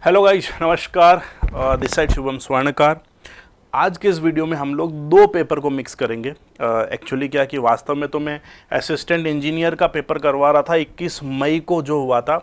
Hello guys, नमस्कार। This side Shubham स्वर्णकार। आज के इस वीडियो में हम लोग दो पेपर को मिक्स करेंगे। एक्चुअली क्या कि वास्तव में तो मैं असिस्टेंट इंजीनियर का पेपर करवा रहा था 21 मई को जो हुआ था,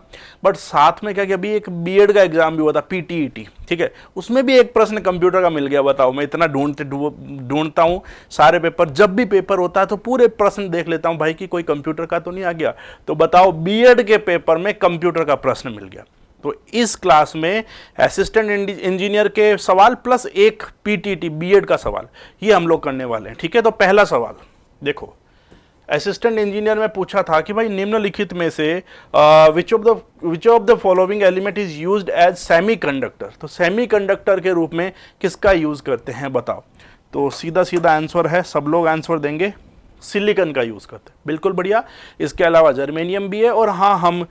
बट साथ में क्या कि अभी एक बीएड का एग्जाम भी हुआ था, पीटीईटी, ठीक है। उसमें भी एक प्रश्न कंप्यूटर का मिल गया। बताओ, मैं इतना ढूंढता हूँ सारे पेपर, जब भी पेपर होता है तो पूरे प्रश्न देख लेता हूँ भाई कि कोई कंप्यूटर का तो नहीं आ गया। तो बताओ, बीएड के पेपर में कंप्यूटर का प्रश्न मिल गया। तो इस क्लास में असिस्टेंट इंजीनियर के सवाल प्लस एक पीटीटी बीएड का सवाल, ये हम लोग करने वाले हैं, ठीक है। तो पहला सवाल देखो, असिस्टेंट इंजीनियर में पूछा था कि भाई निम्नलिखित में से which of the following element is used as semiconductor. तो सेमीकंडक्टर के रूप में किसका यूज करते हैं बताओ। तो सीधा सीधा आंसर है, सब लोग आंसर देंगे, सिलिकॉन का यूज करते हैं। बिल्कुल बढ़िया। इसके अलावा जर्मेनियम भी है, और हाँ, हम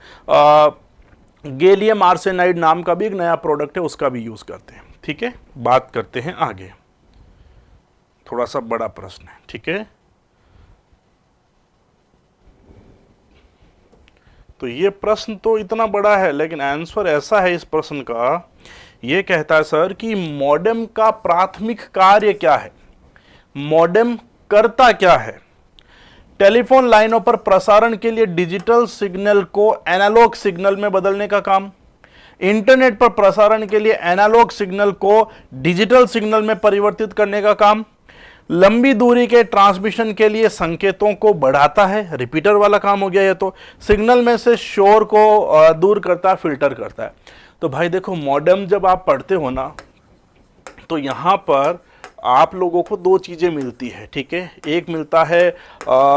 गैलियम आर्सेनाइड नाम का भी एक नया प्रोडक्ट है, उसका भी यूज करते हैं, ठीक है। बात करते हैं आगे, थोड़ा सा बड़ा प्रश्न है, ठीक है। तो ये प्रश्न तो इतना बड़ा है, लेकिन आंसर ऐसा है इस प्रश्न का, ये कहता है सर कि मॉडेम का प्राथमिक कार्य क्या है। मॉडेम करता क्या है। टेलीफोन लाइनों पर प्रसारण के लिए डिजिटल सिग्नल को एनालॉग सिग्नल में बदलने का काम। इंटरनेट पर प्रसारण के लिए एनालॉग सिग्नल को डिजिटल सिग्नल में परिवर्तित करने का काम। लंबी दूरी के ट्रांसमिशन के लिए संकेतों को बढ़ाता है, रिपीटर वाला काम हो गया ये तो। सिग्नल में से शोर को दूर करता है, फिल्टर करता है। तो भाई देखो, मॉडेम जब आप पढ़ते हो ना, तो यहां पर आप लोगों को दो चीजें मिलती है, ठीक है। एक मिलता है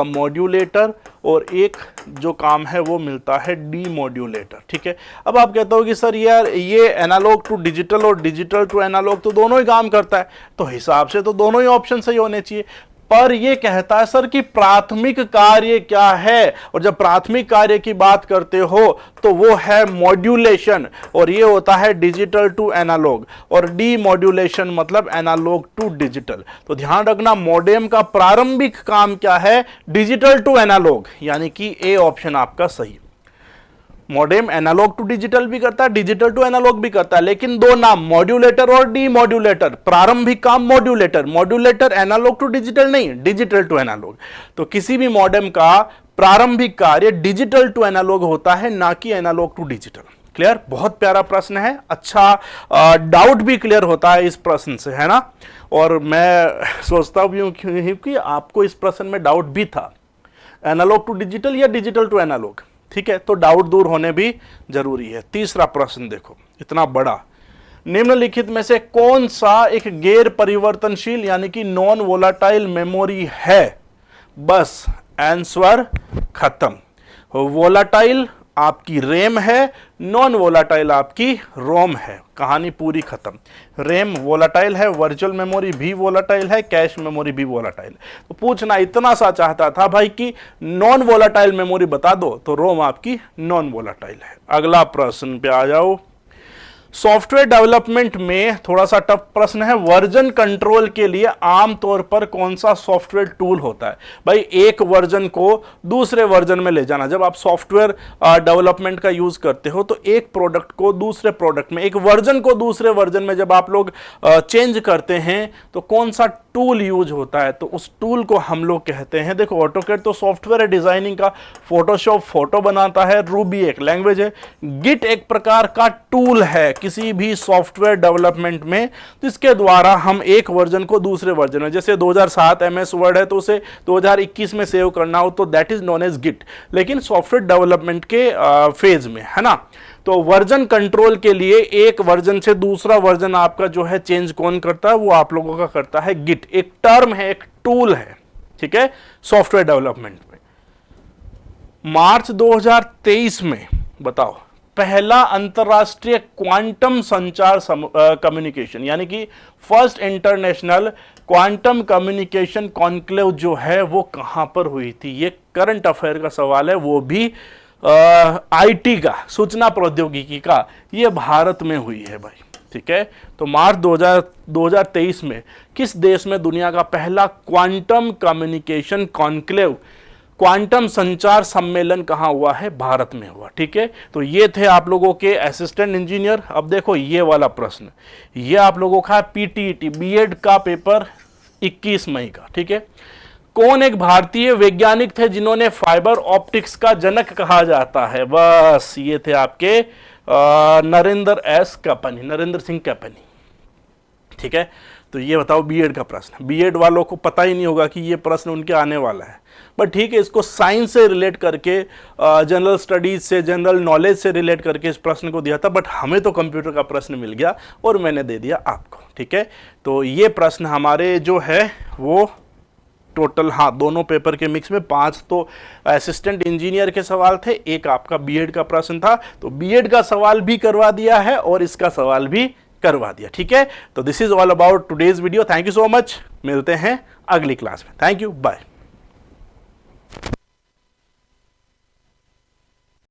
मॉड्यूलेटर, और एक जो काम है वो मिलता है डीमॉड्यूलेटर, ठीक है। अब आप कहते हो कि सर यार, ये एनालॉग टू डिजिटल और डिजिटल टू एनालॉग तो दोनों ही काम करता है, तो हिसाब से तो दोनों ही ऑप्शन सही होने चाहिए। पर ये कहता है सर कि प्राथमिक कार्य क्या है, और जब प्राथमिक कार्य की बात करते हो तो वो है मॉड्यूलेशन, और ये होता है डिजिटल टू एनालॉग, और डीमॉड्यूलेशन मतलब एनालॉग टू डिजिटल। तो ध्यान रखना, मॉडेम का प्रारंभिक काम क्या है, डिजिटल टू एनालॉग, यानी कि ए ऑप्शन आपका सही। मॉडेम एनालॉग टू डिजिटल भी करता है, डिजिटल टू एनालॉग भी करता है, लेकिन दो नाम, मॉड्यूलेटर और डीमॉड्यूलेटर। प्रारंभिक काम modulator, modulator analog to digital नहीं, डिजिटल टू एनालॉग। तो किसी भी मॉडेम का प्रारंभिक कार्य डिजिटल टू एनालॉग होता है, ना कि एनालॉग टू डिजिटल। क्लियर? बहुत प्यारा प्रश्न है, अच्छा डाउट भी क्लियर होता है इस प्रश्न से, है ना। और मैं सोचता भी हूं कि आपको इस प्रश्न में डाउट भी था, एनालॉग टू डिजिटल या डिजिटल टू एनालॉग, ठीक है। तो डाउट दूर होने भी जरूरी है। तीसरा प्रश्न देखो, इतना बड़ा, निम्नलिखित में से कौन सा एक गैर परिवर्तनशील यानी कि नॉन वोलाटाइल मेमोरी है। बस आंसर खत्म। वोलाटाइल आपकी रैम है, नॉन वोलाटाइल आपकी रोम है, कहानी पूरी खत्म। रैम वोलाटाइल है, वर्चुअल मेमोरी भी वोलाटाइल है, कैश मेमोरी भी वोलाटाइल है। तो पूछना इतना सा चाहता था भाई कि नॉन वोलाटाइल मेमोरी बता दो, तो रोम आपकी नॉन वोलाटाइल है। अगला प्रश्न पे आ जाओ। सॉफ्टवेयर डेवलपमेंट में थोड़ा सा टफ प्रश्न है, वर्जन कंट्रोल के लिए आमतौर पर कौन सा सॉफ्टवेयर टूल होता है। भाई एक वर्जन को दूसरे वर्जन में ले जाना, जब आप सॉफ्टवेयर डेवलपमेंट का यूज करते हो तो एक प्रोडक्ट को दूसरे प्रोडक्ट में, एक वर्जन को दूसरे वर्जन में जब आप लोग चेंज करते हैं तो कौन सा टूल यूज होता है, तो उस टूल को हम लोग कहते हैं, देखो ऑटोकैड तो सॉफ्टवेयर है डिजाइनिंग का, फोटोशॉप फोटो बनाता है, रूबी एक लैंग्वेज है, गिट एक प्रकार का टूल है किसी भी सॉफ्टवेयर डेवलपमेंट में, जिसके द्वारा हम एक वर्जन को दूसरे वर्जन में, जैसे 2007 एमएस वर्ड है तो उसे 2021 में सेव करना हो तो that is known as Git, लेकिन सॉफ्टवेयर डेवलपमेंट के फेज में, है ना। तो वर्जन कंट्रोल के लिए एक वर्जन से दूसरा वर्जन आपका जो है चेंज कौन करता है, वो आप लोगों का करता है गिट। एक टर्म है, एक टूल है, ठीक है, सॉफ्टवेयर डेवलपमेंट में। मार्च 2023 में बताओ, पहला अंतरराष्ट्रीय क्वांटम संचार कम्युनिकेशन यानी कि first international quantum communication conclave जो है वो कहां पर हुई थी। ये करंट अफेयर का सवाल है, वो भी आईटी का, सूचना प्रौद्योगिकी का, ये भारत में हुई है भाई, ठीक है। तो मार्च 2023 में किस देश में दुनिया का पहला क्वांटम कम्युनिकेशन कॉन्क्लेव क्वांटम संचार सम्मेलन कहाँ हुआ है? भारत में हुआ। ठीक है, तो ये थे आप लोगों के असिस्टेंट इंजीनियर। अब देखो ये वाला प्रश्न, ये आप लोगों का पीटीईटी बीएड का पेपर 21 मई का। ठीक है, कौन एक भारतीय वैज्ञानिक थे जिन्होंने फाइबर ऑप्टिक्स का जनक कहा जाता है? बस ये थे आपके नरेंद्र सिंह कैपनी। ठीक है, तो ये बताओ बीएड का प्रश्न, बीएड वालों को पता ही नहीं होगा कि ये प्रश्न उनके आने वाला है, बट ठीक है, इसको साइंस से रिलेट करके, जनरल स्टडीज से, जनरल नॉलेज से रिलेट करके इस प्रश्न को दिया था, बट हमें तो कंप्यूटर का प्रश्न मिल गया और मैंने दे दिया आपको। ठीक है, तो ये प्रश्न हमारे जो है वो टोटल, हाँ, दोनों पेपर के मिक्स में 5 तो असिस्टेंट इंजीनियर के सवाल थे, एक आपका बीएड का प्रश्न था, तो बीएड का सवाल भी करवा दिया है और इसका सवाल भी करवा दिया। ठीक है, तो this is all about today's video. Thank you so much, मिलते हैं अगली क्लास में। Thank you, bye.